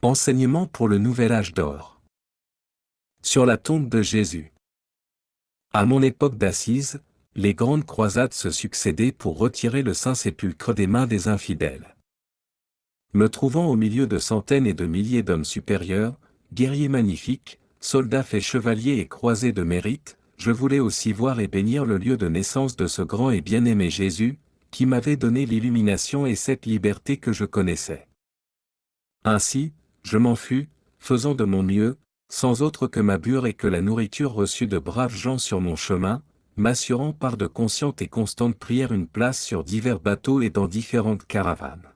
Enseignement pour le nouvel âge d'or. Sur la tombe de Jésus. À mon époque d'assises, les grandes croisades se succédaient pour retirer le Saint-Sépulcre des mains des infidèles. Me trouvant au milieu de centaines et de milliers d'hommes supérieurs, guerriers magnifiques, soldats faits chevaliers et croisés de mérite, je voulais aussi voir et bénir le lieu de naissance de ce grand et bien-aimé Jésus, qui m'avait donné l'illumination et cette liberté que je connaissais. Ainsi, je m'en fus, faisant de mon mieux, sans autre que ma bure et que la nourriture reçue de braves gens sur mon chemin, m'assurant par de conscientes et constantes prières une place sur divers bateaux et dans différentes caravanes.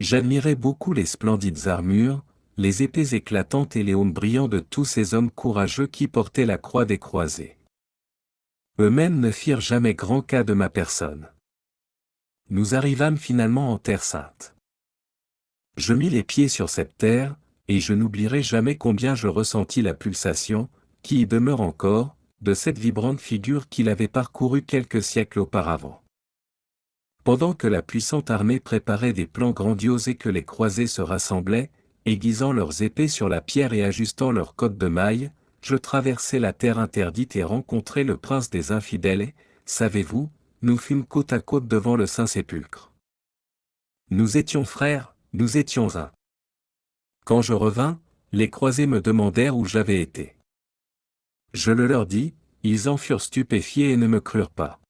J'admirais beaucoup les splendides armures, les épées éclatantes et les aumes brillants de tous ces hommes courageux qui portaient la croix des croisés. Eux-mêmes ne firent jamais grand cas de ma personne. Nous arrivâmes finalement en Terre Sainte. Je mis les pieds sur cette terre, et je n'oublierai jamais combien je ressentis la pulsation, qui y demeure encore, de cette vibrante figure qu'il avait parcourue quelques siècles auparavant. Pendant que la puissante armée préparait des plans grandioses et que les croisés se rassemblaient, aiguisant leurs épées sur la pierre et ajustant leurs cottes de mailles, je traversai la terre interdite et rencontrai le prince des infidèles et, savez-vous, nous fûmes côte à côte devant le Saint-Sépulcre. Nous étions frères, nous étions un. Quand je revins, les croisés me demandèrent où j'avais été. Je le leur dis, ils en furent stupéfiés et ne me crurent pas.